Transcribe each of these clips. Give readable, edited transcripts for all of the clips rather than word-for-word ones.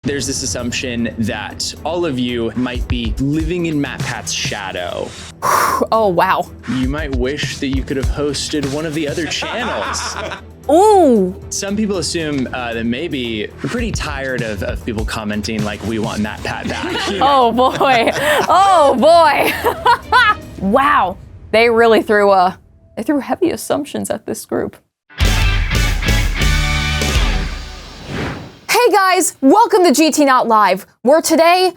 There's this assumption that all of you might be living in MatPat's shadow. Oh, wow. You might wish that you could have hosted one of the other channels. Ooh. Some people assume that maybe we're pretty tired of people commenting like, we want MatPat back. Oh boy. Oh boy. Wow. They really threw heavy assumptions at this group. Hey guys, welcome to GT Not Live, where today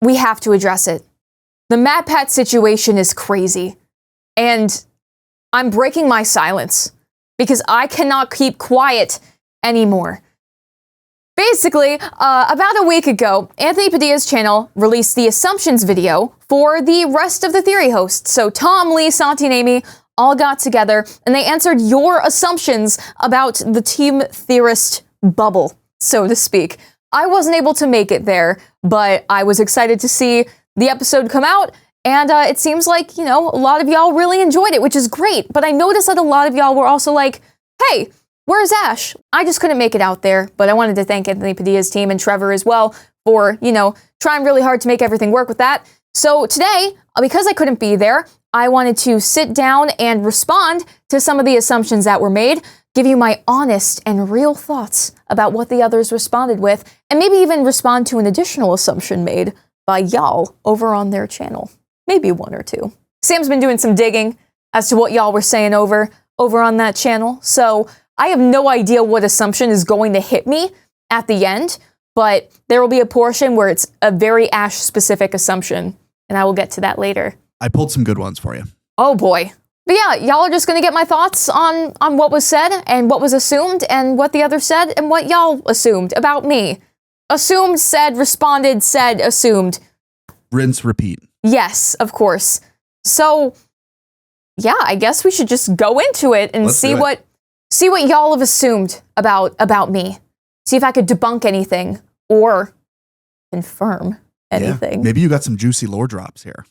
we have to address it. The MatPat situation is crazy, and I'm breaking my silence because I cannot keep quiet anymore. Basically, about a week ago, Anthony Padilla's channel released the assumptions video for the rest of the Theory hosts. So Tom, Lee, Santi, and Amy all got together and they answered your assumptions about the Team Theorist bubble, so to speak. I wasn't able to make it there, but I was excited to see the episode come out, and it seems like, you know, a lot of y'all really enjoyed it, which is great, but I noticed that a lot of y'all were also like, hey, where's Ash? I just couldn't make it out there, but I wanted to thank Anthony Padilla's team and Trevor as well for, you know, trying really hard to make everything work with that. So today, because I couldn't be there, I wanted to sit down and respond to some of the assumptions that were made, give you my honest and real thoughts about what the others responded with, and maybe even respond to an additional assumption made by y'all over on their channel. Maybe one or two. Sam's been doing some digging as to what y'all were saying over on that channel, so I have no idea what assumption is going to hit me at the end, but there will be a portion where it's a very Ash-specific assumption, and I will get to that later. I pulled some good ones for you. Oh boy. But yeah, y'all are just gonna get my thoughts on what was said and what was assumed and what the others said and what y'all assumed about me. Assumed, said, responded, said, assumed. Rinse, repeat. Yes, of course. So, yeah, I guess we should just go into it and see what y'all have assumed about me. See if I could debunk anything or confirm anything. Yeah, maybe you got some juicy lore drops here.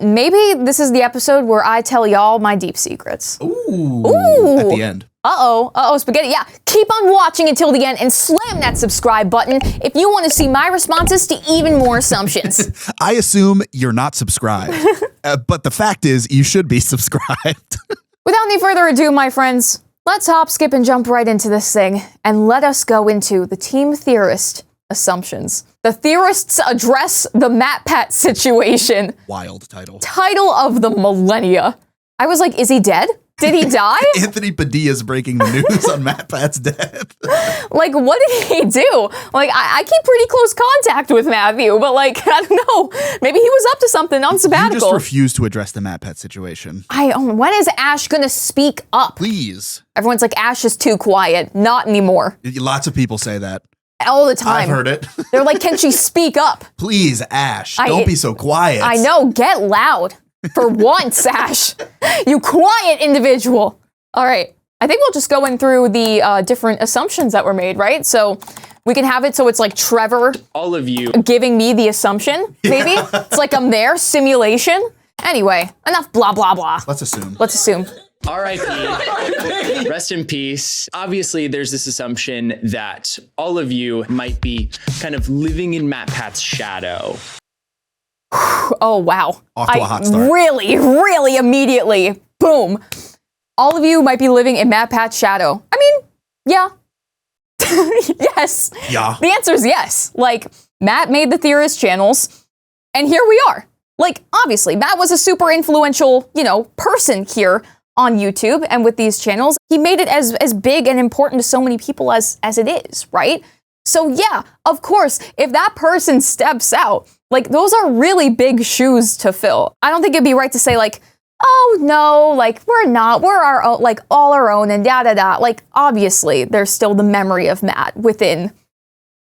Maybe this is the episode where I tell y'all my deep secrets. Ooh. At the end. Uh-oh, spaghetti. Yeah, keep on watching until the end and slam that subscribe button if you want to see my responses to even more assumptions. I assume you're not subscribed, but the fact is you should be subscribed. Without any further ado, my friends, let's hop, skip, and jump right into this thing, and let us go into the Team Theorist assumptions. The Theorists address the MatPat situation. Wild title. Title of the millennia. I was like, is he dead? Did he die? Anthony Padilla's breaking the news on MatPat's death. Like, what did he do? Like, I keep pretty close contact with Matthew, but like, I don't know. Maybe he was up to something on sabbatical. You just refuse to address the MatPat situation. When is Ash gonna speak up? Please. Everyone's like, Ash is too quiet. Not anymore. Lots of people say that. All the time. I've heard it. They're like, can she speak up? Please, Ash, don't be so quiet. I know, get loud. For once, Ash. You quiet individual. All right. I think we'll just go in through the different assumptions that were made, right? So we can have it so it's like Trevor. All of you. Giving me the assumption, maybe? Yeah. It's like I'm there, simulation. Anyway, enough blah, blah, blah. Let's assume. Let's assume. R.I.P. Rest in peace. Obviously, there's this assumption that all of you might be kind of living in MatPat's shadow. Oh, wow. Off to a hot start. Really immediately, boom. All of you might be living in MatPat's shadow. I mean, yeah. Yes. Yeah. The answer is yes. Like, Matt made the Theorist channels, and here we are. Like, obviously, Matt was a super influential, you know, person here on YouTube and with these channels. He made it as big and important to so many people as it is, right? So yeah, of course, if that person steps out, like, those are really big shoes to fill. I don't think it'd be right to say like, oh no, like, we're our own, like, all our own and da-da-da. Like, obviously, there's still the memory of Matt within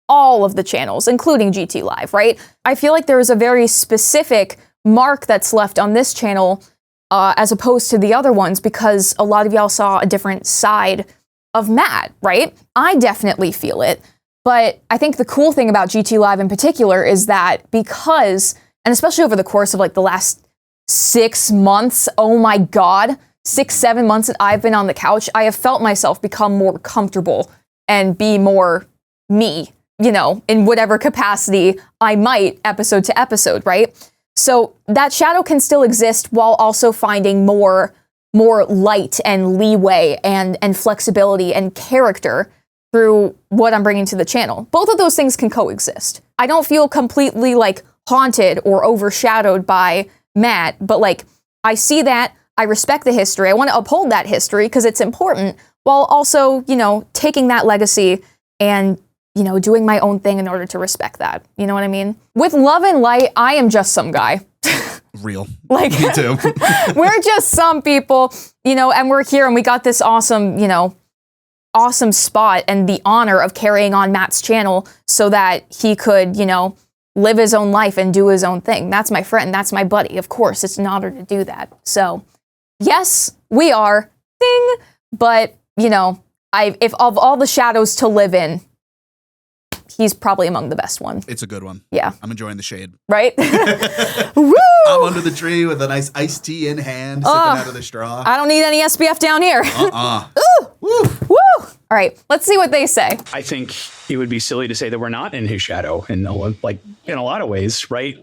all of the channels, including GT Live, right? I feel like there is a very specific mark that's left on this channel as opposed to the other ones because a lot of y'all saw a different side of Matt, right? I definitely feel it. But I think the cool thing about GT Live in particular is that because, and especially over the course of like the last 6 months, oh my God, 6-7 months that I've been on the couch, I have felt myself become more comfortable and be more me you know, in whatever capacity I might episode to episode, right? So that shadow can still exist while also finding more light and leeway and flexibility and character through what I'm bringing to the channel. Both of those things can coexist. I don't feel completely like haunted or overshadowed by Matt, but like I see that, I respect the history, I want to uphold that history because it's important, while also, you know, taking that legacy and, you know, doing my own thing in order to respect that. You know what I mean? With Love and Light, I am just some guy. Real. Like, me too. We're just some people, you know, and we're here and we got this awesome, you know, awesome spot and the honor of carrying on Matt's channel so that he could, you know, live his own life and do his own thing. That's my friend. That's my buddy. Of course, it's an honor to do that. So, yes, we are. Ding. But, you know, if of all the shadows to live in, he's probably among the best one. It's a good one. Yeah. I'm enjoying the shade. Right? Woo! I'm under the tree with a nice iced tea in hand, sipping out of the straw. I don't need any SPF down here. Ooh! Woo! Woo! All right, let's see what they say. I think it would be silly to say that we're not in his shadow in a lot of ways, right?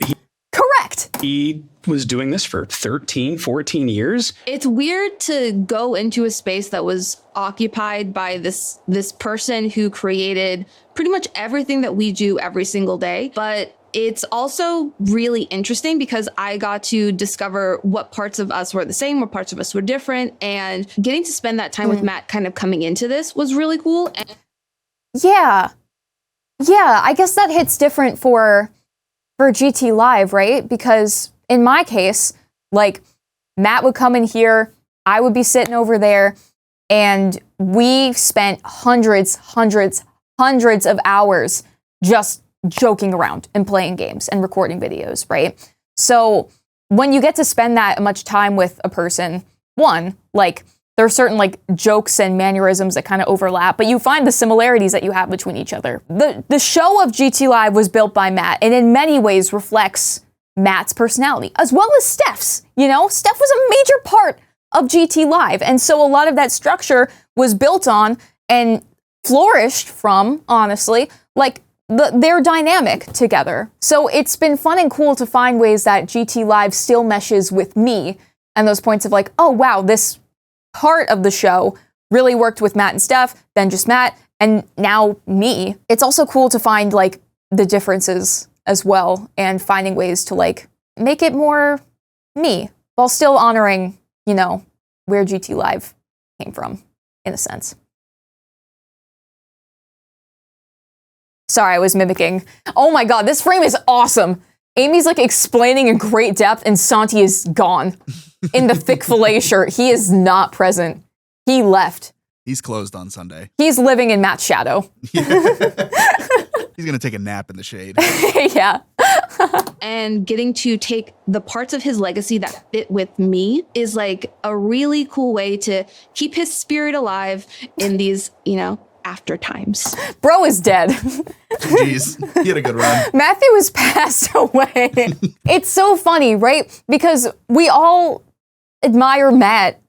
Correct. He was doing this for 13, 14 years. It's weird to go into a space that was occupied by this person who created pretty much everything that we do every single day. But it's also really interesting because I got to discover what parts of us were the same, what parts of us were different. And getting to spend that time with Matt kind of coming into this was really cool. Yeah, I guess that hits different for GT Live, right? Because in my case, like, Matt would come in here, I would be sitting over there, and we spent hundreds of hours just joking around and playing games and recording videos, right? So when you get to spend that much time with a person, one, like, there are certain like jokes and mannerisms that kind of overlap, but you find the similarities that you have between each other. The show of GT Live was built by Matt and in many ways reflects Matt's personality, as well as Steph's. You know, Steph was a major part of GT Live. And so a lot of that structure was built on and flourished from, honestly, like their dynamic together. So it's been fun and cool to find ways that GT Live still meshes with me and those points of like, oh wow, this part of the show really worked with Matt and Steph, then just Matt, and now me. It's also cool to find like the differences as well and finding ways to like make it more me while still honoring, you know, where GT Live came from in a sense. Sorry, I was mimicking. Oh my God, this frame is awesome. Amy's like explaining in great depth and Santi is gone in the thick fillet shirt. He is not present. He left. He's closed on Sunday. He's living in Matt's shadow. He's going to take a nap in the shade. Yeah. And getting to take the parts of his legacy that fit with me is like a really cool way to keep his spirit alive in these, you know, after times. Bro is dead. Jeez, he had a good run. Matthew has passed away. It's so funny, right? Because we all admire Matt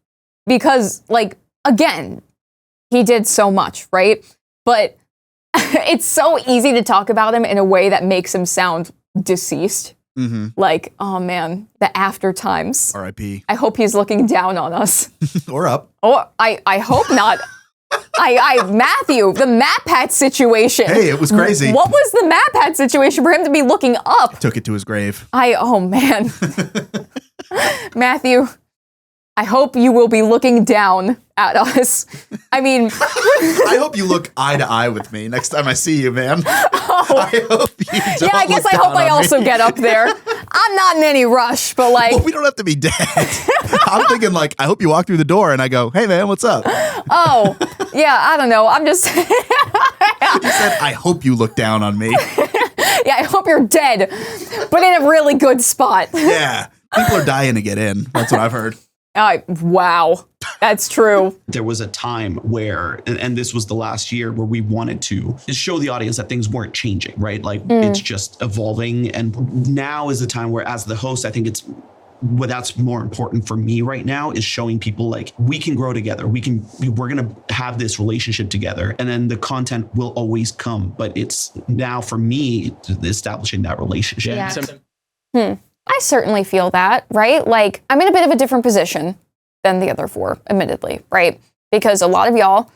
because, like, again, he did so much, right? But it's so easy to talk about him in a way that makes him sound deceased. Mm-hmm. Like, oh man, the after times. R.I.P. I hope he's looking down on us. Or up. Or I hope not. Matthew, the MatPat's situation. Hey, it was crazy. What was the MatPat's situation for him to be looking up? Took it to his grave. Oh man. Matthew, I hope you will be looking down at us. I mean, I hope you look eye to eye with me next time I see you, man. Oh. I hope you don't. Yeah, I guess I hope I also get up there. I'm not in any rush, but like, well, we don't have to be dead. I'm thinking like, I hope you walk through the door and I go, hey man, what's up? Oh, yeah, I don't know. I'm just. You said, I hope you look down on me. Yeah, I hope you're dead, but in a really good spot. Yeah, people are dying to get in. That's what I've heard. Wow, that's true. There was a time where, and this was the last year, where we wanted to show the audience that things weren't changing, right? Like it's just evolving. And now is the time where, as the host, I think it's what that's more important for me right now is showing people like we can grow together. We're going to have this relationship together, and then the content will always come. But it's now for me establishing that relationship. Yeah. I certainly feel that, right? Like, I'm in a bit of a different position than the other four, admittedly, right? Because a lot of y'all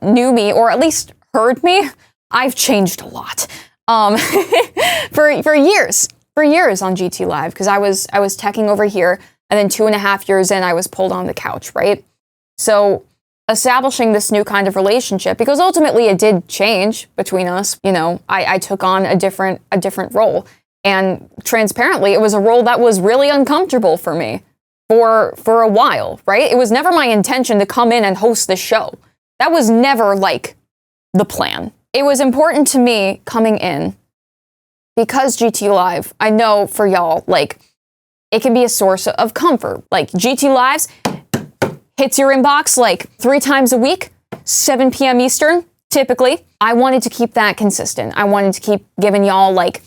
knew me, or at least heard me. I've changed a lot for years on GT Live, because I was teching over here, and then 2.5 years in, I was pulled on the couch, right? So establishing this new kind of relationship, because ultimately it did change between us. You know, I took on a different role. And transparently, it was a role that was really uncomfortable for me for a while, right? It was never my intention to come in and host the show. That was never like the plan. It was important to me coming in because GT Live, I know for y'all, like, it can be a source of comfort. Like, GT Lives hits your inbox like 3 times a week, 7 p.m. Eastern, typically. I wanted to keep that consistent. I wanted to keep giving y'all like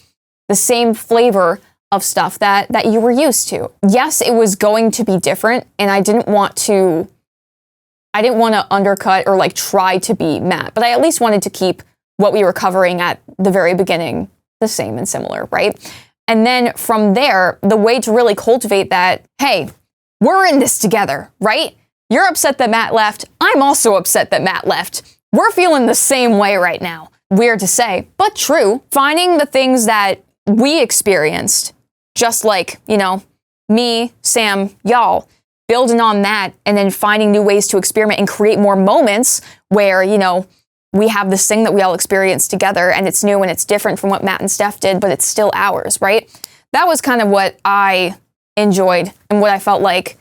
the same flavor of stuff that you were used to. Yes, it was going to be different, and I didn't want to undercut or like try to be Matt, but I at least wanted to keep what we were covering at the very beginning the same and similar, right? And then from there, the way to really cultivate that, hey, we're in this together, right? You're upset that Matt left. I'm also upset that Matt left. We're feeling the same way right now. Weird to say, but true. Finding the things that we experienced, just like, you know, me, Sam, y'all, building on that, and then finding new ways to experiment and create more moments where, you know, we have this thing that we all experience together, and it's new and it's different from what Matt and Steph did, but it's still ours, right? That was kind of what I enjoyed and what I felt like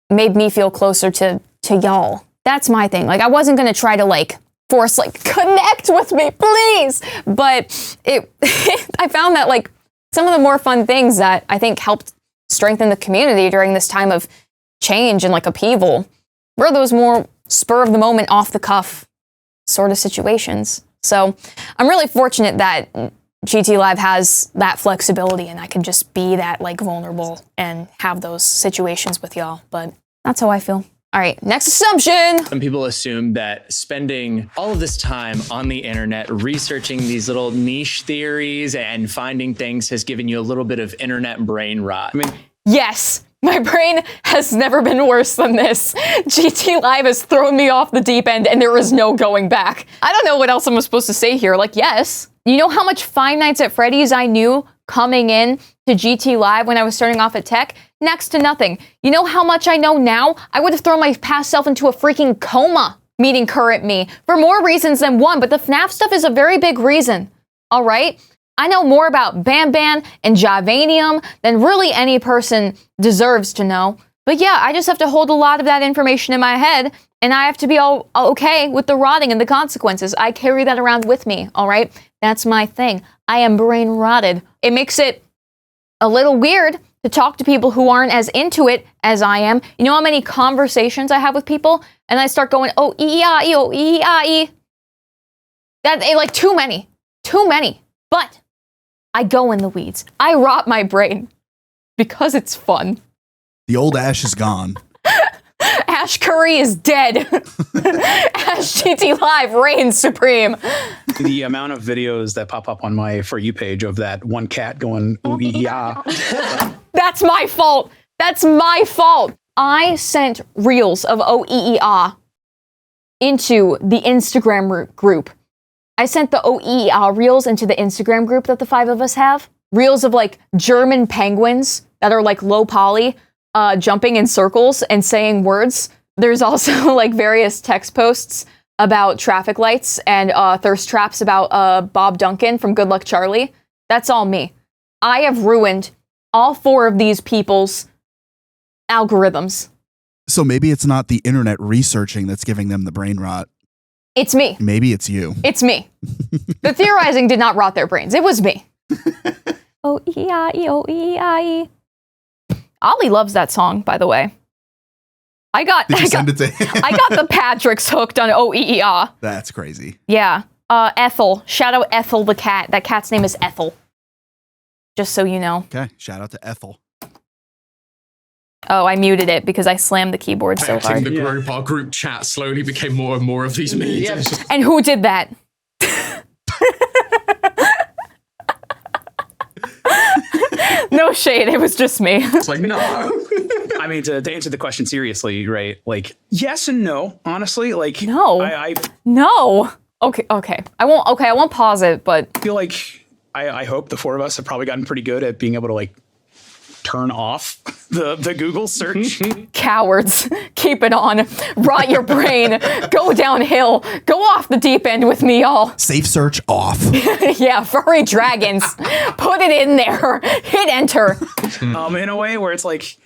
made me feel closer to y'all. That's my thing. Like, I wasn't going to try to like force like connect with me, please. But I found that like some of the more fun things that I think helped strengthen the community during this time of change and like upheaval were those more spur of the moment, off the cuff sort of situations. So I'm really fortunate that GT Live has that flexibility, and I can just be that like vulnerable and have those situations with y'all. But that's how I feel. All right, next assumption. Some people assume that spending all of this time on the internet researching these little niche theories and finding things has given you a little bit of internet brain rot. I mean, Yes, my brain has never been worse than this. GT Live has thrown me off the deep end, and there is no going back. I don't know what else I'm supposed to say here. Like, yes. You know how much Five Nights at Freddy's I knew coming in to GT Live when I was starting off at tech? Next to nothing. You know how much I know now? I would have thrown my past self into a freaking coma meeting current me for more reasons than one, but the FNAF stuff is a very big reason. All right? I know more about Bam Bam and Javanium than really any person deserves to know. But yeah, I just have to hold a lot of that information in my head, and I have to be all okay with the rotting and the consequences. I carry that around with me, all right? That's my thing. I am brain rotted. It makes it a little weird to talk to people who aren't as into it as I am. You know how many conversations I have with people, and I start going, oh, E-E-I-E, oh, E-E-I-E. Like, too many. But I go in the weeds. I rot my brain because it's fun. The old Ash is gone. Ash Curry is dead. Ash GT Live reigns supreme. The amount of videos that pop up on my For You page of that one cat going, ooh, yeah. That's my fault. I sent reels of OEEA into the Instagram group. I sent the OEEA reels into the Instagram group that the 5 of us have. Reels of like German penguins that are like low poly, jumping in circles and saying words. There's also like various text posts about traffic lights and thirst traps about Bob Duncan from Good Luck Charlie. That's all me. I have ruined all 4 of these people's algorithms. So maybe it's not the internet researching that's giving them the brain rot. It's me. Maybe it's you. It's me. The theorizing did not rot their brains. It was me. O-E-I-E, O-E-I-E. Ollie loves that song, by the way. I got Did you send it to him? I got the Patricks hooked on OEEA. That's crazy. Yeah. Ethel. Shout out Ethel the cat. That cat's name is Ethel. Just so you know. Okay. Shout out to Ethel. Oh, I muted it because I slammed the keyboard so Betting hard. the group, our group chat slowly became more and more of these memes. Yeah. It's just- And who did that? No shade, it was just me. It's like, no. I mean, to answer the question seriously, right? Like, yes and no, honestly. Like, No. I No. Okay. I won't pause it, but feel like I hope the four of us have probably gotten pretty good at being able to like turn off the Google search. cowards, keep it on. Rot your brain. Go downhill. Go off the deep end with me, y'all. Safe search off. Yeah, furry dragons. Put it in there. Hit enter. In a way where it's like,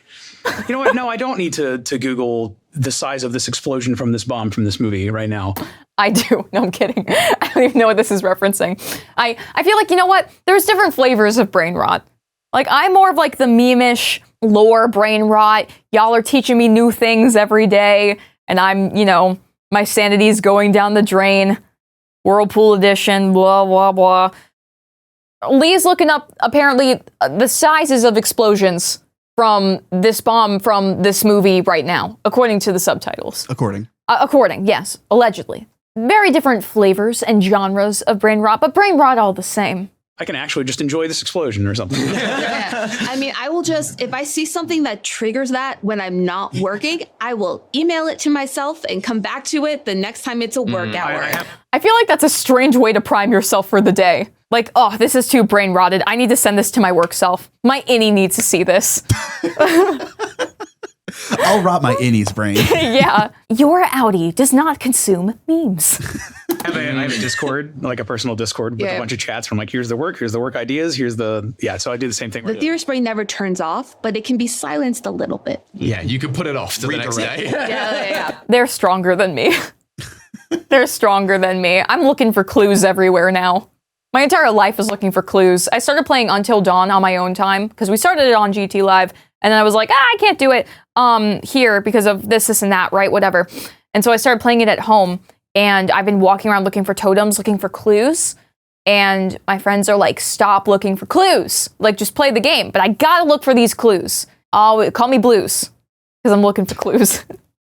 you know what? No, I don't need to Google the size of this explosion from this bomb from this movie right now. I do. No, I'm kidding. I don't even know what this is referencing. I feel like, you know what? There's different flavors of brain rot. Like, I'm more of like the meme-ish lore brain rot. Y'all are teaching me new things every day, and I'm, my sanity's going down the drain. Whirlpool edition, blah, blah, blah. Lee's looking up, apparently, the sizes of explosions from this bomb from this movie right now, according to the subtitles. According, yes, allegedly. Very different flavors and genres of brain rot, but brain rot all the same. I can actually just enjoy this explosion or something. Yeah. I mean, I will just, if I see something that triggers that when I'm not working, I will email it to myself and come back to it the next time it's a work hour. I feel like that's a strange way to prime yourself for the day. Like, oh, this is too brain rotted. I need to send this to my work self. My innie needs to see this. I'll rot my innie's brain. Yeah. Your Audi does not consume memes. I have a Discord, like a personal Discord with a bunch of chats from like, here's the work ideas, so I do the same thing. The Theorist brain never turns off, but it can be silenced a little bit. Yeah, you could put it off to the next day. Yeah. They're stronger than me. They're stronger than me. I'm looking for clues everywhere now. My entire life is looking for clues. I started playing Until Dawn on my own time because we started it on GT Live, and then I was like, I can't do it here because of this and that, right? Whatever. And so I started playing it at home, and I've been walking around looking for totems, looking for clues. And my friends are like, stop looking for clues. Like, just play the game. But I gotta look for these clues. Oh, call me Blues, because I'm looking for clues.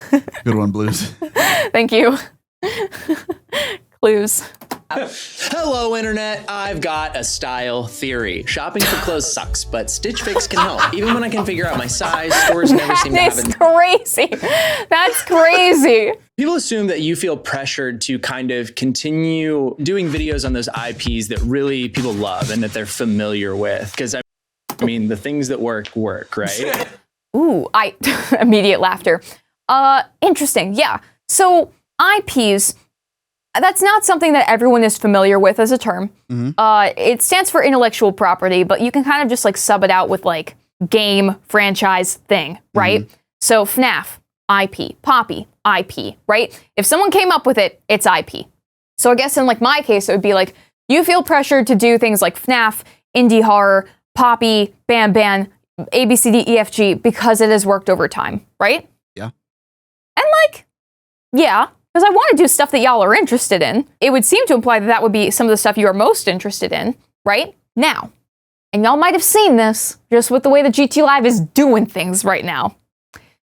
Good one, Blues. Thank you. Clues. Hello, Internet. I've got a style theory. Shopping for clothes sucks, but Stitch Fix can help. Even when I can figure out my size, stores never seem to have That is it. crazy. That's crazy. People assume that you feel pressured to kind of continue doing videos on those IPs that really people love and that they're familiar with. Because, I mean, the things that work, right? Ooh, immediate laughter. Interesting. Yeah. So IPs, that's not something that everyone is familiar with as a term. It stands for intellectual property, but you can kind of just like sub it out with like game, franchise, thing, right? So FNAF, IP, Poppy, IP, right? If someone came up with it, it's IP. So I guess in like my case, it would be like, you feel pressured to do things like FNAF, indie horror, Poppy, Bam Bam, ABCDEFG because it has worked over time, right? Yeah. And like, yeah, because I want to do stuff that y'all are interested in. It would seem to imply that that would be some of the stuff you are most interested in, right? Now, and y'all might have seen this just with the way that GT Live is doing things right now.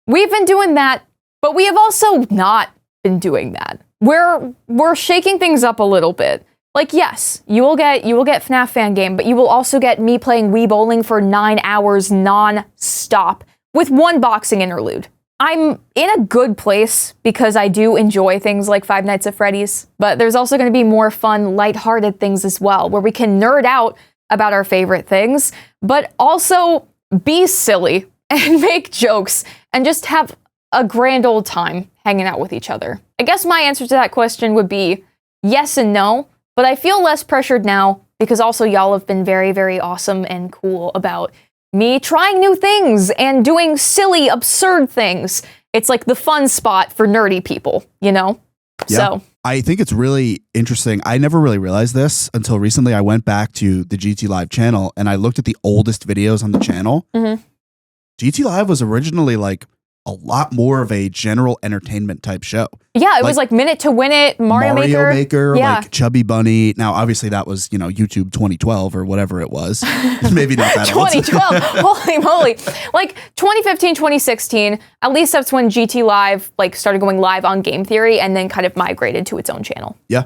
We've been doing that, but we have also not been doing that. We're shaking things up a little bit. Like, yes, you will get FNAF fan game, but you will also get me playing Wii Bowling for 9 hours non-stop with one boxing interlude. I'm in a good place because I do enjoy things like Five Nights at Freddy's, but there's also going to be more fun, lighthearted things as well, where we can nerd out about our favorite things, but also be silly and make jokes and just have a grand old time hanging out with each other. I guess my answer to that question would be yes and no, but I feel less pressured now because also y'all have been very, very awesome and cool about me trying new things and doing silly, absurd things. It's like the fun spot for nerdy people, you know? Yeah. So I think it's really interesting. I never really realized this until recently. I went back to the GT Live channel and I looked at the oldest videos on the channel. GT Live was originally like a lot more of a general entertainment type show. Yeah, it was like Minute to Win It, Mario Maker. Yeah. Like Chubby Bunny. Now, obviously, that was, YouTube 2012 or whatever it was. Maybe not that old. 2012. Holy moly. Like 2015, 2016, at least that's when GT Live like started going live on Game Theory and then kind of migrated to its own channel. Yeah.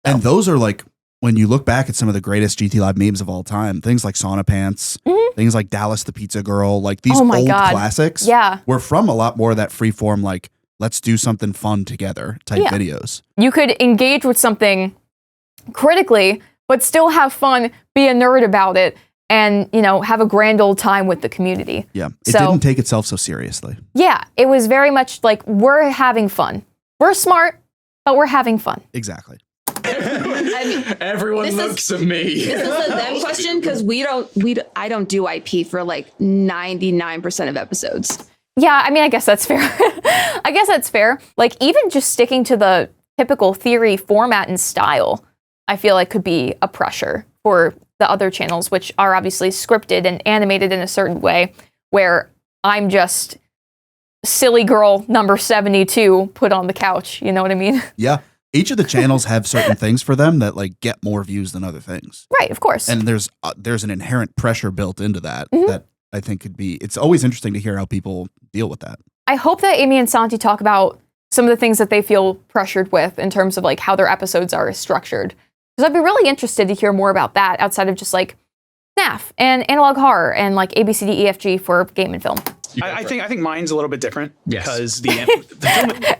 And those are like, when you look back at some of the greatest GT Live memes of all time, things like Sauna Pants, things like Dallas the Pizza Girl, like these old classics were from a lot more of that free form, like, let's do something fun together type videos. You could engage with something critically, but still have fun, be a nerd about it, and, have a grand old time with the community. Yeah. It didn't take itself so seriously. Yeah. It was very much like, we're having fun. We're smart, but we're having fun. Exactly. Everyone looks at me. This is a them question because I don't do IP for like 99% of episodes. Yeah, I mean, I guess that's fair. I guess that's fair. Like, even just sticking to the typical theory format and style, I feel like could be a pressure for the other channels, which are obviously scripted and animated in a certain way, where I'm just silly girl number 72 put on the couch. You know what I mean? Yeah. Each of the channels have certain things for them that like get more views than other things. Right, of course. And there's an inherent pressure built into that that I think could be, it's always interesting to hear how people deal with that. I hope that Amy and Santi talk about some of the things that they feel pressured with in terms of like how their episodes are structured. Because I'd be really interested to hear more about that outside of just like FNAF and Analog Horror and like ABCDEFG for game and film. I think mine's a little bit different because the film.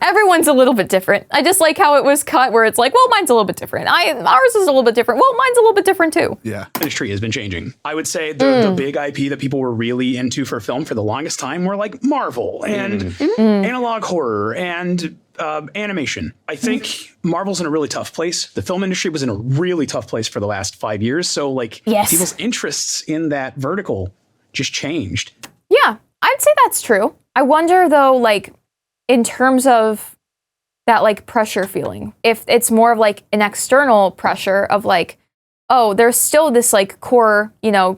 Everyone's a little bit different. I just like how it was cut, where it's like, well, mine's a little bit different. Ours is a little bit different. Well, mine's a little bit different too. Yeah, the industry has been changing. I would say the big IP that people were really into for film for the longest time were like Marvel and Analog Horror and animation. I think Marvel's in a really tough place. The film industry was in a really tough place for the last 5 years. So like people's interests in that vertical just changed. Yeah. I'd say that's true. I wonder though, like in terms of that like pressure feeling, if it's more of like an external pressure of like, oh, there's still this like core,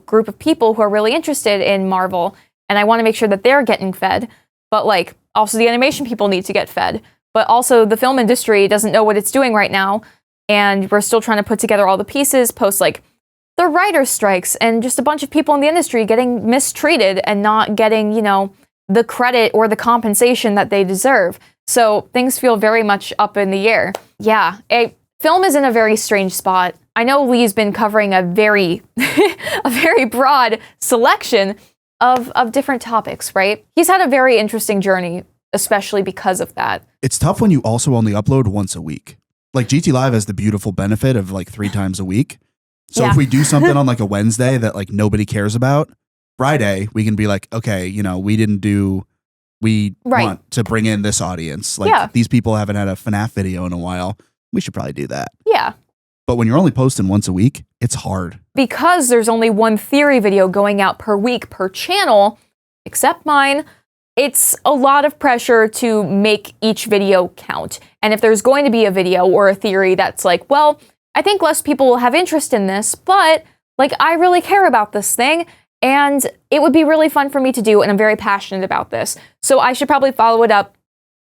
group of people who are really interested in Marvel and I want to make sure that they're getting fed. But like also the animation people need to get fed. But also the film industry doesn't know what it's doing right now. And we're still trying to put together all the pieces, post like the writer's strikes and just a bunch of people in the industry getting mistreated and not getting, the credit or the compensation that they deserve. So things feel very much up in the air. Yeah, film is in a very strange spot. I know Lee's been covering a very, a very broad selection of different topics, right? He's had a very interesting journey, especially because of that. It's tough when you also only upload once a week. Like GT Live has the beautiful benefit of like 3 times a week. So if we do something on like a Wednesday that like nobody cares about, Friday we can be like, okay, we want to bring in this audience. Like these people haven't had a FNAF video in a while. We should probably do that. Yeah. But when you're only posting once a week, it's hard. Because there's only one theory video going out per week per channel, except mine, it's a lot of pressure to make each video count. And if there's going to be a video or a theory that's like, well, I think less people will have interest in this, but like I really care about this thing and it would be really fun for me to do and I'm very passionate about this. So I should probably follow it up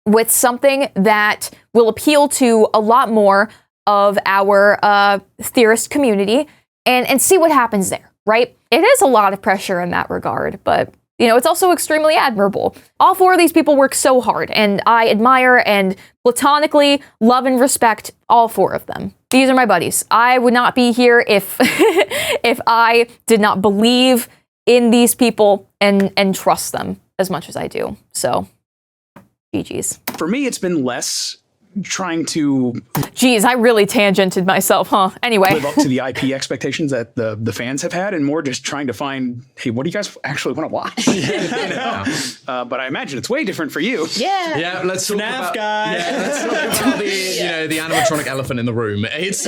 with something that will appeal to a lot more of our theorist community and see what happens there, right? It is a lot of pressure in that regard, but it's also extremely admirable. All 4 of these people work so hard, and I admire and platonically love and respect all 4 of them. These are my buddies. I would not be here if if I did not believe in these people and trust them as much as I do. So, GG's. For me, it's been less trying to... Geez, I really tangented myself, huh? Anyway. Live up to the IP expectations that the fans have had, and more just trying to find, hey, what do you guys actually want to watch? But I imagine it's way different for you. Yeah. Yeah, let's talk FNAF guy. Let's talk about the animatronic elephant in the room. It's He's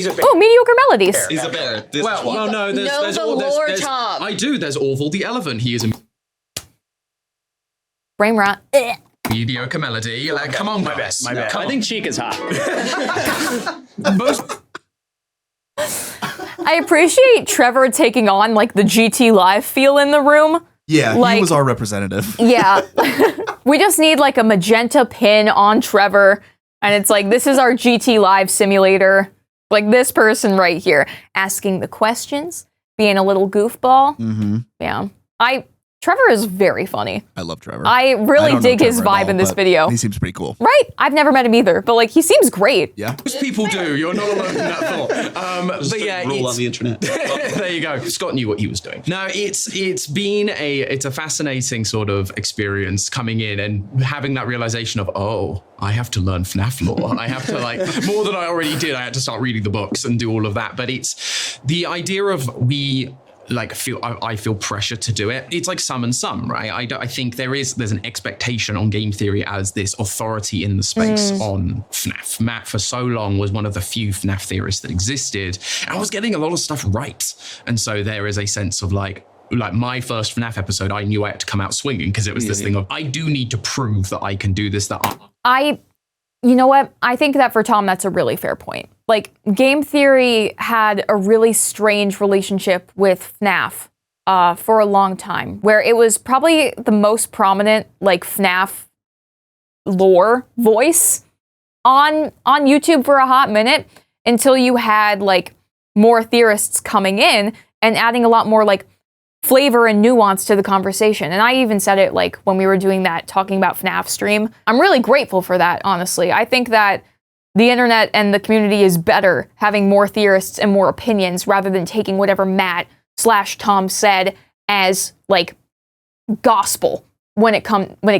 a oh, mediocre melodies. He's a bear. well, no, there's the lore, Tom. I do. There's Orville the elephant. He is a Brain rot. mediocre melody. Like, come on, my best. My bad. I think Cheek is hot. I appreciate Trevor taking on like the GT Live feel in the room Yeah, like, he was our representative. Yeah. We just need like a magenta pin on Trevor. And it's like, this is our GT Live simulator. Like this person right here asking the questions, being a little goofball. Mm-hmm. Yeah. Trevor is very funny. I love Trevor. I really dig his vibe in this video. He seems pretty cool. Right? I've never met him either, but like he seems great. Yeah. Most people do. You're not alone in that thought. Just But yeah, rule on the internet. there you go. Scott knew what he was doing. No, it's been a fascinating sort of experience coming in and having that realization of, oh, I have to learn FNAF lore. I have to like more than I already did. I had to start reading the books and do all of that. But it's the idea of I feel pressure to do it. It's like some and some, right? I think there's an expectation on game theory as this authority in the space on FNAF. Matt for so long was one of the few FNAF theorists that existed, and I was getting a lot of stuff right. And so there is a sense of like my first FNAF episode, I knew I had to come out swinging because it was this thing of I do need to prove that I can do this. You know what? I think that for Tom, that's a really fair point. Like, game theory had a really strange relationship with FNAF for a long time, where it was probably the most prominent, like, FNAF lore voice on YouTube for a hot minute until you had, like, more theorists coming in and adding a lot more, like, flavor and nuance to the conversation. And I even said it like when we were doing that talking about FNAF stream. I'm really grateful for that, honestly. I think that the internet and the community is better having more theorists and more opinions rather than taking whatever Matt/Tom said as like gospel when it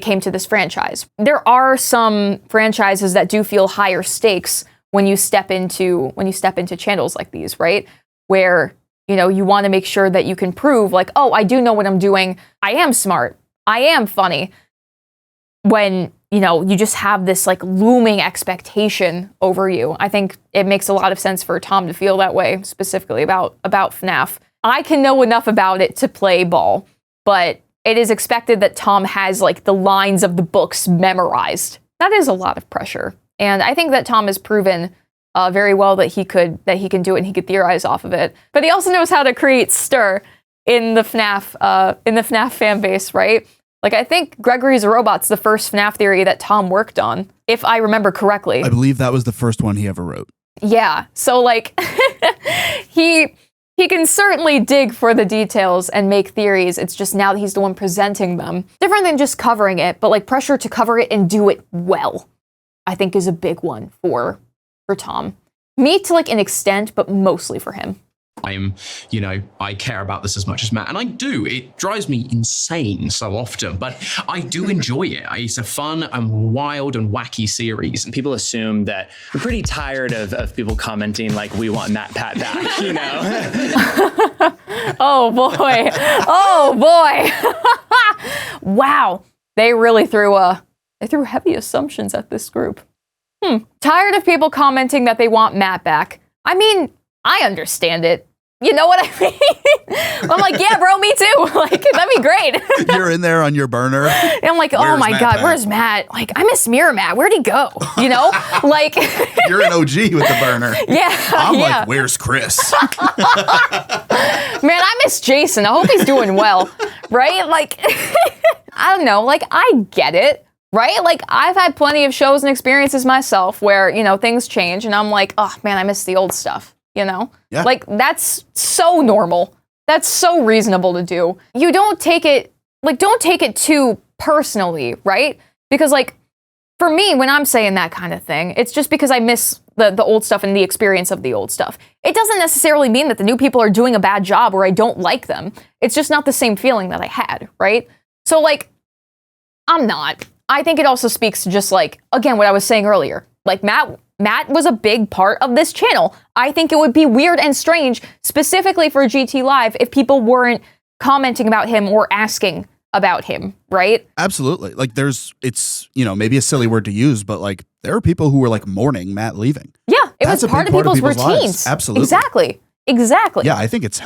came to this franchise. There are some franchises that do feel higher stakes when you step into channels like these, right? Where you know, you want to make sure that you can prove like, oh, I do know what I'm doing. I am smart. I am funny. When, you know, you just have this like looming expectation over you. I think it makes a lot of sense for Tom to feel that way, specifically about FNAF. I can know enough about it to play ball, but it is expected that Tom has like the lines of the books memorized. That is a lot of pressure. And I think that Tom has proven very well that he can do it and he could theorize off of it. But he also knows how to create stir in the FNAF fan base, right? Like I think Gregory's Robot's the first FNAF theory that Tom worked on, if I remember correctly. I believe that was the first one he ever wrote. Yeah. So like he can certainly dig for the details and make theories. It's just now that he's the one presenting them. Different than just covering it, but like pressure to cover it and do it well, I think is a big one for Tom. Me to like an extent, but mostly for him. I care about this as much as Matt, and I do. It drives me insane so often, but I do enjoy it. It's a fun and wild and wacky series. People assume that we're pretty tired of people commenting like, we want MatPat back, you know? Oh boy. Oh boy. Wow. They really threw heavy assumptions at this group. Tired of people commenting that they want Matt back. I mean, I understand it. You know what I mean? I'm like, yeah, bro, me too. Like, that'd be great. You're in there on your burner. And I'm like, oh my God, where's Matt? Like, I miss Mirror Matt. Where'd he go? You know? Like, you're an OG with the burner. Yeah. I'm like, where's Chris? Man, I miss Jason. I hope he's doing well. Right? Like, I don't know. Like, I get it. Right? Like, I've had plenty of shows and experiences myself where, you know, things change and I'm like, oh man, I miss the old stuff, you know? Yeah. Like, that's so normal. That's so reasonable to do. You don't take it too personally, right? Because like, for me, when I'm saying that kind of thing, it's just because I miss the old stuff and the experience of the old stuff. It doesn't necessarily mean that the new people are doing a bad job or I don't like them. It's just not the same feeling that I had, right? So like, I'm not. I think it also speaks to just like, again, what I was saying earlier. Like Matt was a big part of this channel. I think it would be weird and strange, specifically for GT Live, if people weren't commenting about him or asking about him, right? Absolutely. Like it's, you know, maybe a silly word to use, but like there are people who were like mourning Matt leaving. Yeah, it was part of people's routines. Lives. Absolutely. Exactly. Yeah, I think it's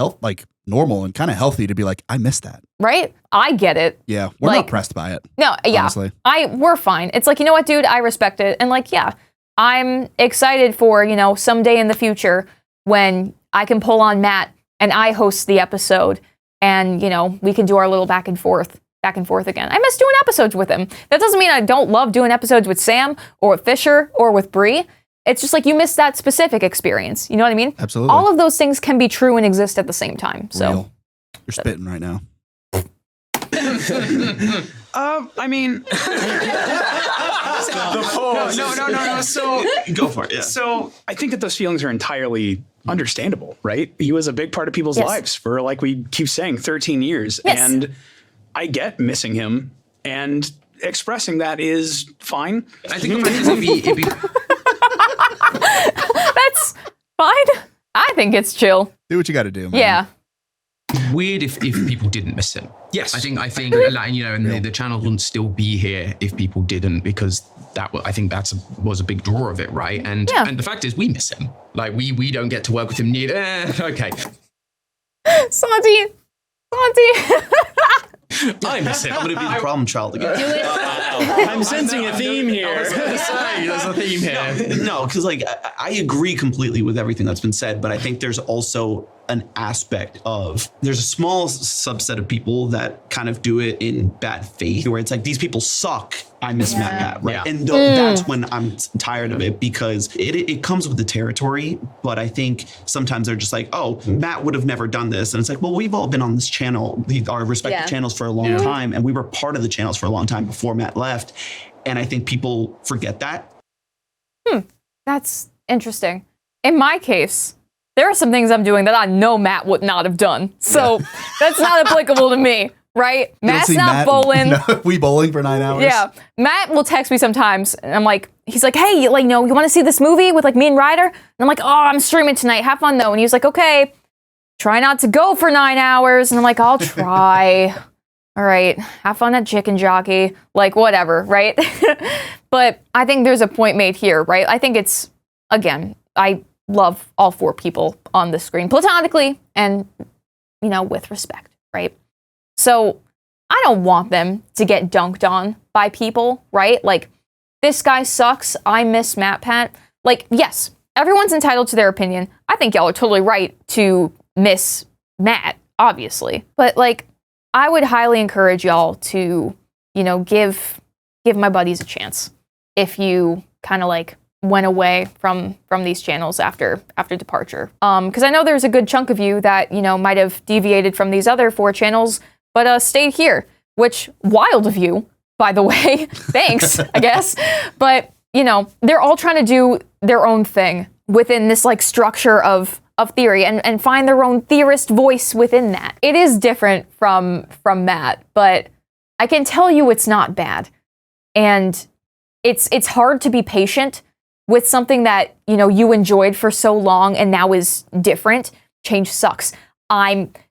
normal and kind of healthy to be like, I miss that. Right? I get it. Yeah, we're not pressed by it. No, yeah. Honestly. We're fine. It's like, you know what, dude, I respect it. And like, yeah, I'm excited for, you know, someday in the future when I can pull on Matt and I host the episode and, you know, we can do our little back and forth again. I miss doing episodes with him. That doesn't mean I don't love doing episodes with Sam or with Fisher or with Bree. It's just like you miss that specific experience. You know what I mean? Absolutely. All of those things can be true and exist at the same time. So Real. You're spitting right now. I mean, no. So go for it. Yeah. So I think that those feelings are entirely understandable, right? He was a big part of people's lives for, like we keep saying, 13 years. Yes. And I get missing him, and expressing that is fine. I think the fact is it'd be that's fine. I think it's chill. Do what you got to do, man. Yeah. weird if people didn't miss him. Yes. I think like, you know, and the channel wouldn't still be here if people didn't, because I think was a big draw of it, right? And the fact is, we miss him. Like we don't get to work with him neither. Okay. Santi. I miss him. I'm going to be the problem child again. I'm sensing a theme here. I was going to say, there's a theme here. No, because like I agree completely with everything that's been said, but I think there's also an aspect of, there's a small subset of people that kind of do it in bad faith, where it's like, these people suck. I miss MatPat, right? Yeah. And that's when I'm tired of it, because it comes with the territory. But I think sometimes they're just like, oh, Matt would have never done this. And it's like, well, we've all been on this channel, our respective channels for a long time. And we were part of the channels for a long time before Matt left. And I think people forget that. That's interesting. In my case, there are some things I'm doing that I know Matt would not have done. So that's not applicable to me, right? Matt's not bowling. No, we bowling for 9 hours? Yeah. Matt will text me sometimes, and I'm like, he's like, hey, you want to see this movie with like me and Ryder? And I'm like, oh, I'm streaming tonight. Have fun though. And he was like, okay, try not to go for 9 hours. And I'm like, I'll try. All right, have fun at Chicken Jockey. Like, whatever, right? But I think there's a point made here, right? I think it's, again, I love all four people on the screen platonically and, you know, with respect, right? So I don't want them to get dunked on by people, right? Like, this guy sucks. I miss MatPat. Like, yes, everyone's entitled to their opinion. I think y'all are totally right to miss Matt, obviously. But, like, I would highly encourage y'all to, you know, give my buddies a chance if you kind of like went away from these channels after departure. Because I know there's a good chunk of you that, you know, might have deviated from these other four channels, but stayed here, which wild of you, by the way. Thanks, I guess. But, you know, they're all trying to do their own thing within this like structure of theory and find their own theorist voice within that. It is different from Matt, but I can tell you it's not bad. And it's hard to be patient with something that, you know, you enjoyed for so long and now is different. Change sucks.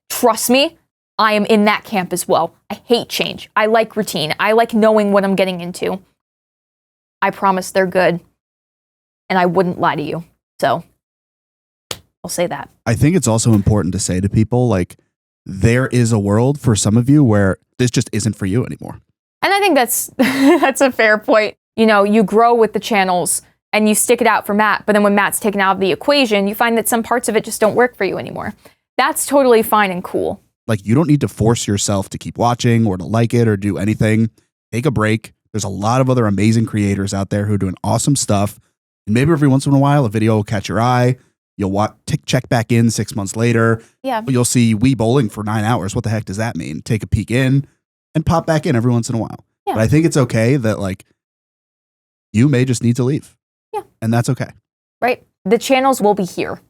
Trust me, I am in that camp as well. I hate change. I like routine. I like knowing what I'm getting into. I promise they're good. And I wouldn't lie to you. So I'll say that. I think it's also important to say to people, like, there is a world for some of you where this just isn't for you anymore. And I think that's that's a fair point. You know, you grow with the channels and you stick it out for Matt, but then when Matt's taken out of the equation, you find that some parts of it just don't work for you anymore. That's totally fine and cool. Like, you don't need to force yourself to keep watching or to like it or do anything. Take a break. There's a lot of other amazing creators out there who are doing awesome stuff. And maybe every once in a while, a video will catch your eye. You'll check back in 6 months later. Yeah. You'll see we bowling for 9 hours. What the heck does that mean? Take a peek in and pop back in every once in a while. Yeah. But I think it's okay that, like, you may just need to leave. Yeah. And that's okay. Right? The channels will be here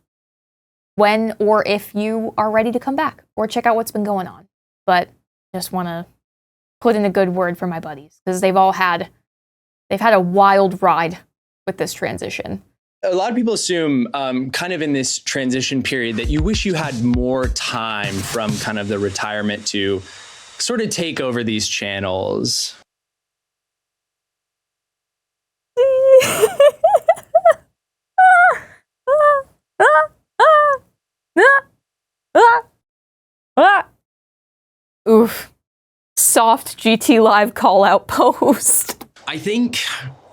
when or if you are ready to come back or check out what's been going on. But just want to put in a good word for my buddies, because they've had a wild ride with this transition. A lot of people assume kind of in this transition period that you wish you had more time from kind of the retirement to sort of take over these channels. Oof. Soft GT Live call out post. I think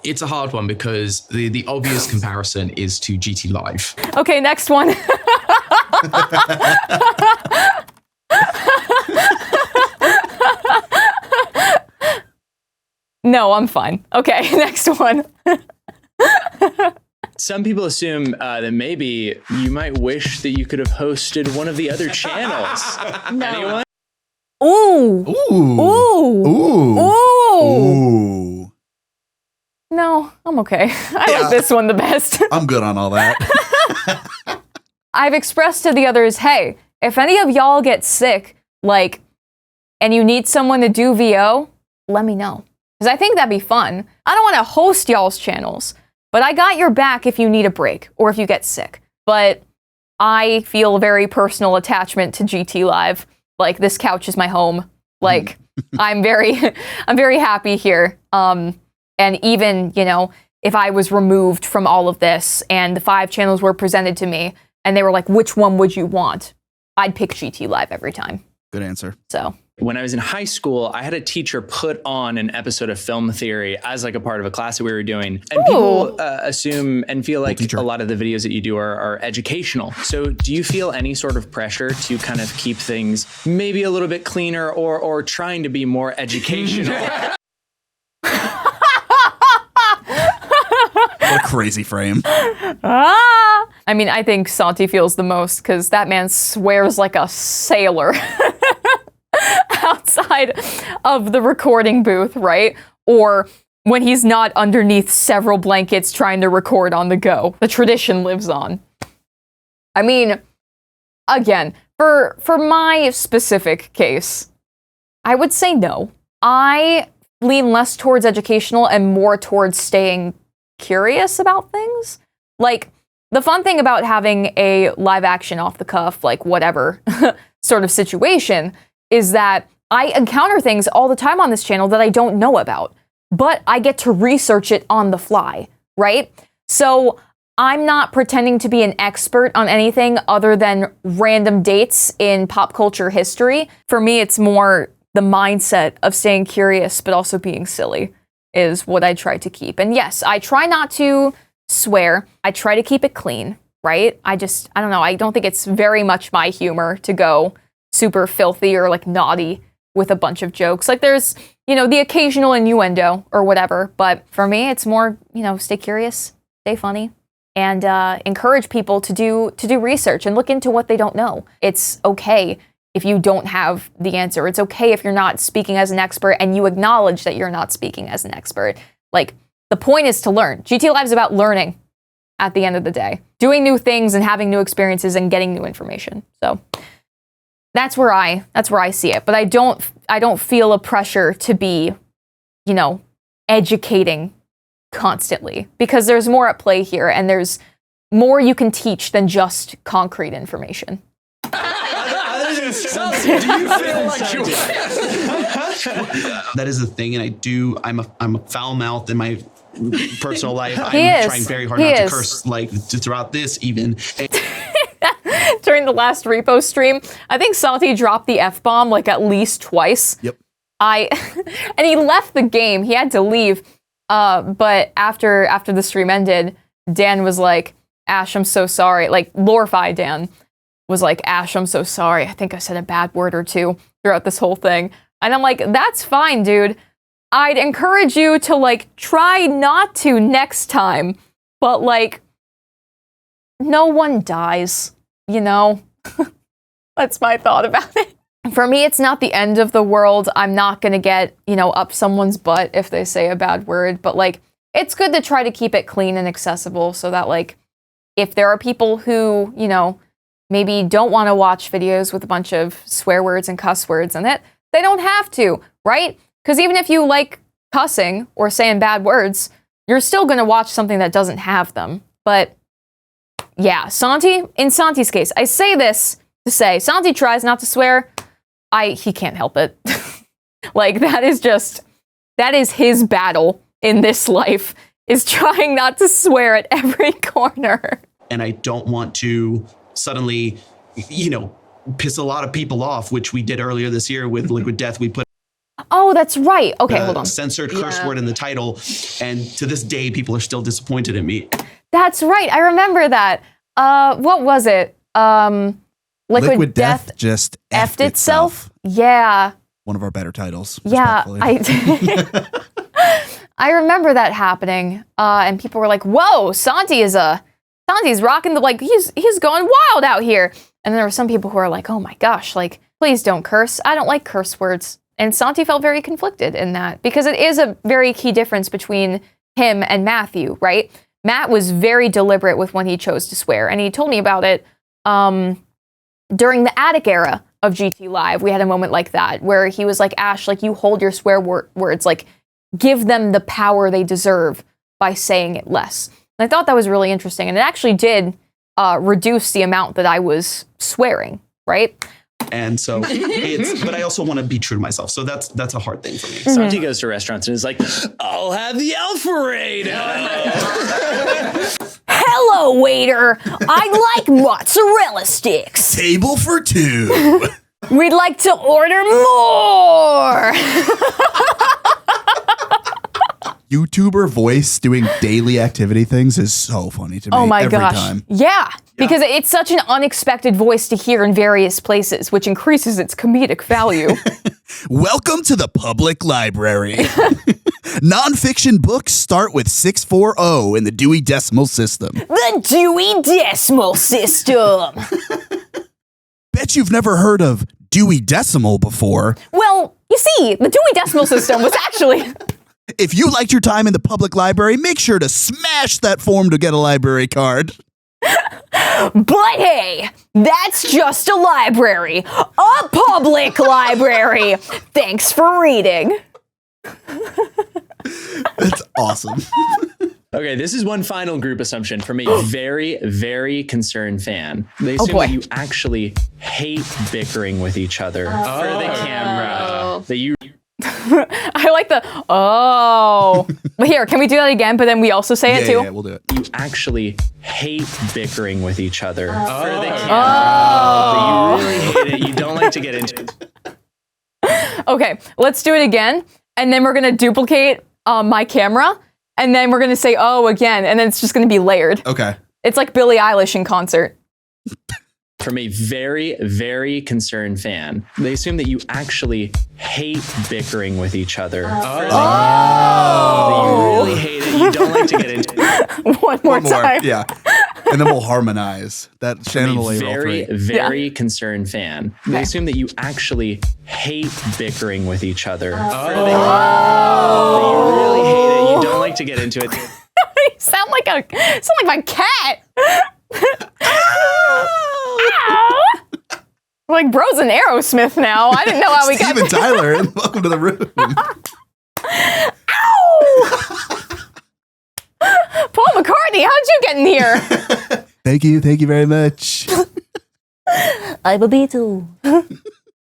it's a hard one because the obvious comparison is to GT Live. Okay, next one. No, I'm fine. Okay, next one. Some people assume that maybe you might wish that you could have hosted one of the other channels. No. Anyone? Ooh. Ooh. Ooh. Ooh. Ooh. Ooh. No, I'm okay. I like this one the best. I'm good on all that. I've expressed to the others, hey, if any of y'all get sick, like, and you need someone to do VO, let me know. Because I think that'd be fun. I don't want to host y'all's channels, but I got your back if you need a break or if you get sick. But I feel a very personal attachment to GT Live. Like, this couch is my home. Like, I'm very happy here. And even, you know, if I was removed from all of this and the 5 channels were presented to me and they were like, which one would you want? I'd pick GT Live every time. Good answer. So when I was in high school, I had a teacher put on an episode of film theory as like a part of a class that we were doing. And people assume and feel like a lot of the videos that you do are educational. So do you feel any sort of pressure to kind of keep things maybe a little bit cleaner or trying to be more educational? What a crazy frame. I mean, I think Santi feels the most because that man swears like a sailor outside of the recording booth, right? Or when he's not underneath several blankets trying to record on the go. The tradition lives on. I mean, again, for my specific case, I would say no. I lean less towards educational and more towards staying curious about things. Like, the fun thing about having a live action off the cuff, like whatever sort of situation, is that I encounter things all the time on this channel that I don't know about, but I get to research it on the fly, right? So I'm not pretending to be an expert on anything other than random dates in pop culture history. For me, it's more the mindset of staying curious, but also being silly is what I try to keep. And yes, I try not to swear. I try to keep it clean, right? I don't know. I don't think it's very much my humor to go super filthy or like naughty with a bunch of jokes. Like there's, you know, the occasional innuendo or whatever. But for me, it's more, you know, stay curious, stay funny, and encourage people to do research and look into what they don't know. It's okay if you don't have the answer. It's okay if you're not speaking as an expert and you acknowledge that you're not speaking as an expert. Like, the point is to learn. GT Live is about learning at the end of the day. Doing new things and having new experiences and getting new information. So that's where I see it. But I don't feel a pressure to be, you know, educating constantly, because there's more at play here and there's more you can teach than just concrete information. Do you feel like you? That is the thing, and I'm a foul mouth in my personal life. I'm trying very hard not to curse, like throughout this even. During the last repo stream, I think Santi dropped the F-bomb like at least twice. Yep. And he left the game. He had to leave. But after the stream ended, Dan was like, Ash, I'm so sorry. Like, Lorify Dan was like, Ash, I'm so sorry. I think I said a bad word or two throughout this whole thing. And I'm like, that's fine, dude. I'd encourage you to, like, try not to next time. But, like, no one dies, you know? That's my thought about it. For me, it's not the end of the world. I'm not gonna get, you know, up someone's butt if they say a bad word. But, like, it's good to try to keep it clean and accessible so that, like, if there are people who, you know, maybe don't want to watch videos with a bunch of swear words and cuss words in it, they don't have to, right? Because even if you like cussing or saying bad words, you're still going to watch something that doesn't have them. That yeah, in Santi's case, I say this to say, Santi tries not to swear. He can't help it. Like, that is his battle in this life, is trying not to swear at every corner. And I don't want to suddenly, you know, piss a lot of people off, which we did earlier this year with Liquid Death. We put that's right. Okay, hold on. Censored curse word in the title, and to this day, people are still disappointed in me. That's right. I remember that. What was it? Liquid Death just effed itself. Yeah. One of our better titles. Yeah. I remember that happening, and people were like, "Whoa, Santi's rocking the like he's going wild out here." And then there were some people who were like, "Oh my gosh, like please don't curse. I don't like curse words." And Santi felt very conflicted in that because it is a very key difference between him and Matthew, right? Matt was very deliberate with when he chose to swear, and he told me about it during the Attic era of GT Live. We had a moment like that where he was like, "Ash, like you hold your swear words, like give them the power they deserve by saying it less." And I thought that was really interesting, and it actually did reduce the amount that I was swearing, right? And so but I also want to be true to myself. So that's a hard thing for me. Santi goes to restaurants and is like, "I'll have the Alfredo." Hello, waiter. I'd like mozzarella sticks. Table for two. We'd like to order more. YouTuber voice doing daily activity things is so funny to me. Oh my every gosh. time. Yeah, because it's such an unexpected voice to hear in various places, which increases its comedic value. Welcome to the public library. Nonfiction books start with 640 in the Dewey Decimal System. The Dewey Decimal System. Bet you've never heard of Dewey Decimal before. Well, you see, the Dewey Decimal System was actually... If you liked your time in the public library, make sure to smash that form to get a library card. But hey, that's just a library. A public library. Thanks for reading. That's awesome. Okay, this is one final group assumption from a very, very concerned fan. They assume that you actually hate bickering with each other for the camera. That you... I like the, oh. But here, can we do that again? But then we also say it too? Yeah, we'll do it. You actually hate bickering with each other for the camera. That you really hate it. You don't like to get into it. Okay, let's do it again. And then we're going to duplicate my camera. And then we're going to say, oh, again. And then it's just going to be layered. Okay. It's like Billie Eilish in concert. From a very, very concerned fan, they assume that you actually hate bickering with each other. That you really hate it. You don't like to get into it. One more time. Yeah. And then we'll harmonize. That Shannon will layer all three. Very concerned fan. They assume that you actually hate bickering with each other. That you really hate it. You don't like to get into it. You sound like my cat. We're like bros and Aerosmith now. I didn't know how we got Steven Tyler, and welcome to the room. Ow! Paul McCartney, how'd you get in here? Thank you very much. I'm a Beatle.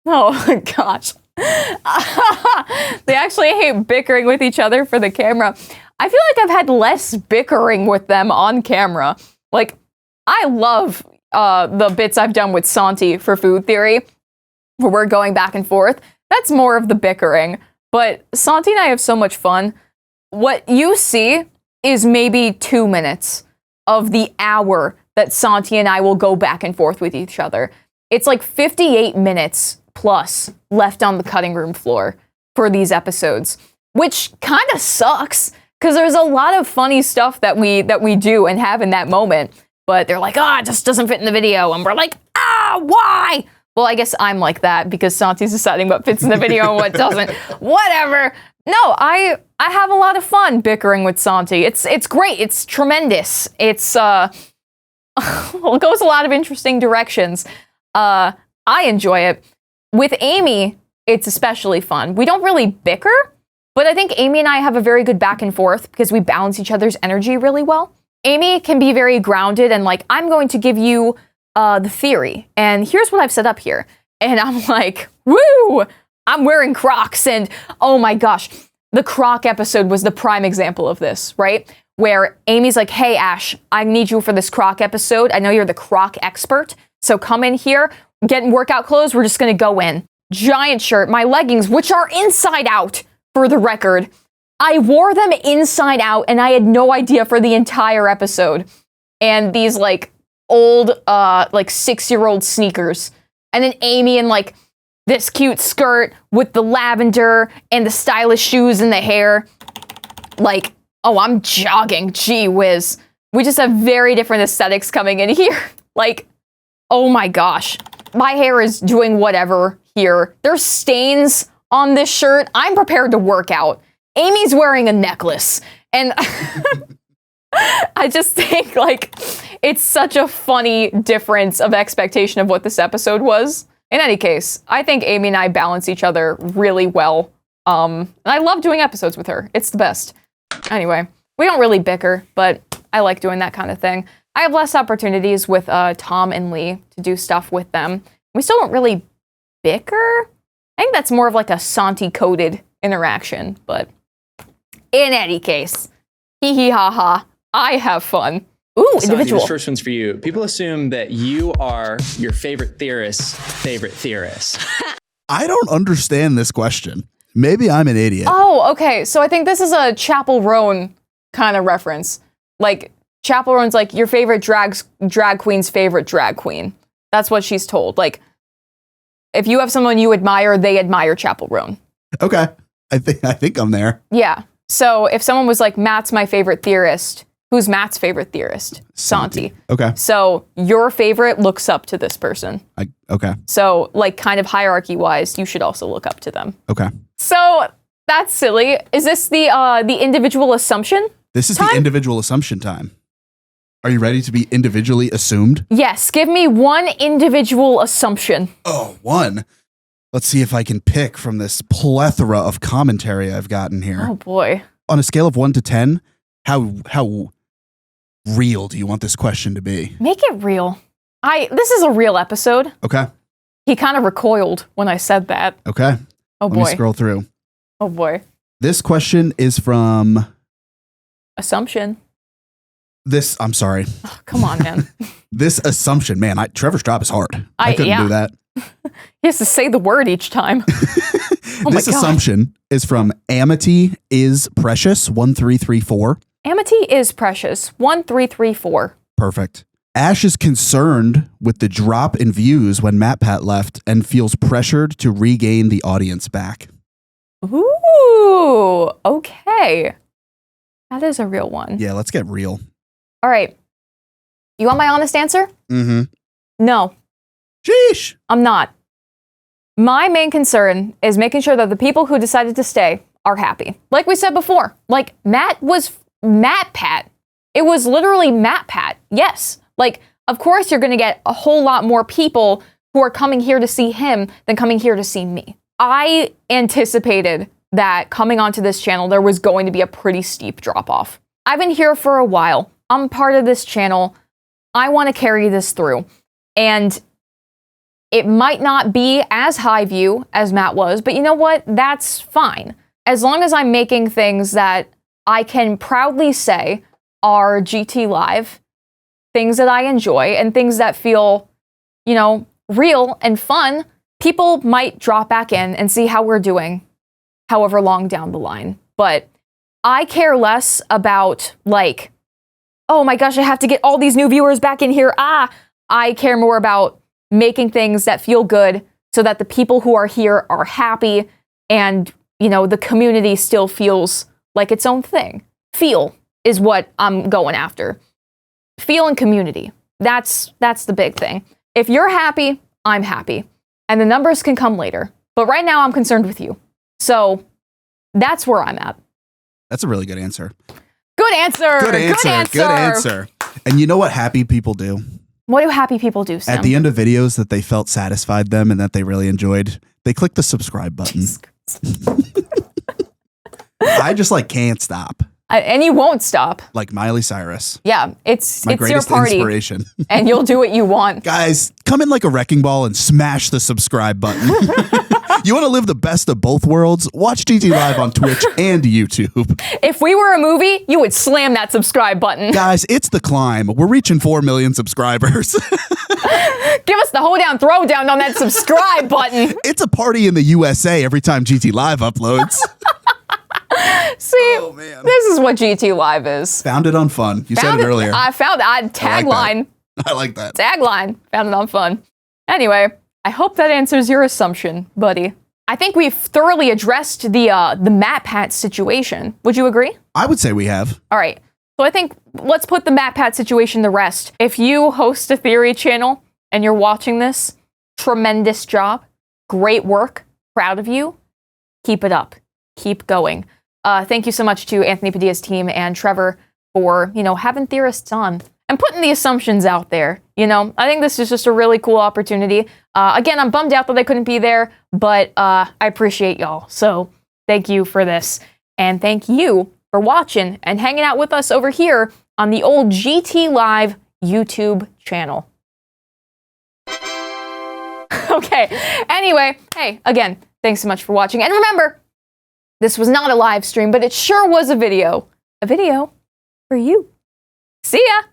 Oh gosh. They actually hate bickering with each other for the camera. I feel like I've had less bickering with them on camera. Like, I love the bits I've done with Santi for Food Theory, where we're going back and forth. That's more of the bickering. But Santi and I have so much fun. What you see is maybe 2 minutes of the hour that Santi and I will go back and forth with each other. It's like 58 minutes plus left on the cutting room floor for these episodes, which kind of sucks because there's a lot of funny stuff that we do and have in that moment. But they're like, it just doesn't fit in the video. And we're like, why? Well, I guess I'm like that because Santi's deciding what fits in the video and what doesn't. Whatever. No, I have a lot of fun bickering with Santi. It's great. It's tremendous. It's it goes a lot of interesting directions. I enjoy it. With Amy, it's especially fun. We don't really bicker, but I think Amy and I have a very good back and forth because we balance each other's energy really well. Amy can be very grounded and like, I'm going to give you the theory, and here's what I've set up here. And I'm like, woo! I'm wearing Crocs, and oh my gosh, the Croc episode was the prime example of this, right? Where Amy's like, hey, Ash, I need you for this Croc episode. I know you're the Croc expert, so come in here, get in workout clothes, we're just gonna go in. Giant shirt, my leggings, which are inside out, for the record. I wore them inside out, and I had no idea for the entire episode. And these, like, old, like, 6-year-old sneakers. And then Amy in, like, this cute skirt with the lavender and the stylish shoes and the hair. like, oh, I'm jogging. Gee whiz. We just have very different aesthetics coming in here. Like, oh my gosh. My hair is doing whatever here. There's stains on this shirt. I'm prepared to work out. Amy's wearing a necklace. And I just think, like, it's such a funny difference of expectation of what this episode was. In any case, I think Amy and I balance each other really well. And I love doing episodes with her. It's the best. Anyway, we don't really bicker, but I like doing that kind of thing. I have less opportunities with Tom and Lee to do stuff with them. We still don't really bicker. I think that's more of like a Santi-coded interaction, but in any case, hee hee ha ha, I have fun. Ooh, Santi, individual. this first one's for you. People assume that you are your favorite theorist's favorite theorist. I don't understand this question. Maybe I'm an idiot. Oh, okay. So I think this is a Chapel Roan kind of reference. Like, Chapel Roan's like your favorite drag queen's favorite drag queen. That's what she's told. Like, if you have someone you admire, they admire Chapel Roan. Okay. I think I'm there. Yeah. So if someone was like, Matt's my favorite theorist, who's Matt's favorite theorist? Santi. Okay. So your favorite looks up to this person. Okay. So, like, kind of hierarchy-wise, you should also look up to them. Okay. So that's silly. Is this the individual assumption? This is time? the individual assumption time. Are you ready to be individually assumed? Yes. Give me one individual assumption. Oh, one. Let's see if I can pick from this plethora of commentary I've gotten here. Oh boy. On a scale of 1 to 10, how real do you want this question to be? Make it real. This is a real episode. Okay. He kind of recoiled when I said that. Okay. Oh Let boy. me scroll through. Oh boy. This question is from Assumption. I'm sorry. Oh, come on, man. This assumption, man, Trevor's job is hard. I couldn't do that. He has to say the word each time. This assumption is from Amity is Precious 1334. Amity is Precious 1334. Perfect. Ash is concerned with the drop in views when MatPat left and feels pressured to regain the audience back. Ooh, okay. That is a real one. Yeah, let's get real. All right. You want my honest answer? Mm-hmm. No. Sheesh. I'm not. My main concern is making sure that the people who decided to stay are happy. Like we said before, like Matt was MatPat. It was literally MatPat. Yes. Like, of course you're going to get a whole lot more people who are coming here to see him than coming here to see me. I anticipated that coming onto this channel, there was going to be a pretty steep drop off. I've been here for a while. I'm part of this channel. I want to carry this through. And it might not be as high view as Matt was, but you know what? That's fine. As long as I'm making things that I can proudly say are GT Live, things that I enjoy, and things that feel, you know, real and fun, people might drop back in and see how we're doing however long down the line. But I care less about, like, oh my gosh, I have to get all these new viewers back in here. I care more about making things that feel good so that the people who are here are happy and, you know, the community still feels like its own thing. Feel is what I'm going after. Feel and community. That's the big thing. If you're happy, I'm happy. And the numbers can come later. But right now I'm concerned with you. So that's where I'm at. That's a really good answer. Good answer. Good answer. Good answer. And you know what happy people do? What do happy people do, Sam? At the end of videos that they felt satisfied them and that they really enjoyed, they click the subscribe button. I just can't stop. And you won't stop. Like Miley Cyrus. Yeah, it's my your greatest party. Inspiration. And you'll do what you want. Guys, come in like a wrecking ball and smash the subscribe button. You want to live the best of both worlds? Watch GT Live on Twitch and YouTube. If we were a movie, you would slam that subscribe button. Guys, it's the climb. We're reaching 4 million subscribers. Give us the hoedown throwdown on that subscribe button. It's a party in the USA every time GT Live uploads. See, oh, man. This is what GT Live is. Founded on fun. You said it earlier. I found that tagline. I like that. Tagline. Founded on fun. Anyway, I hope that answers your assumption, buddy. I think we've thoroughly addressed the MatPat's situation. Would you agree? I would say we have. All right. So I think let's put the MatPat situation to rest. If you host a theory channel and you're watching this, tremendous job. Great work. Proud of you. Keep it up. Keep going. Thank you so much to Anthony Padilla's team and Trevor for, having theorists on and putting the assumptions out there. I think this is just a really cool opportunity. Again, I'm bummed out that I couldn't be there, but I appreciate y'all. So thank you for this. And thank you for watching and hanging out with us over here on the old GT Live YouTube channel. Okay, anyway, hey, again, thanks so much for watching. And remember, this was not a live stream, but it sure was a video. A video for you. See ya!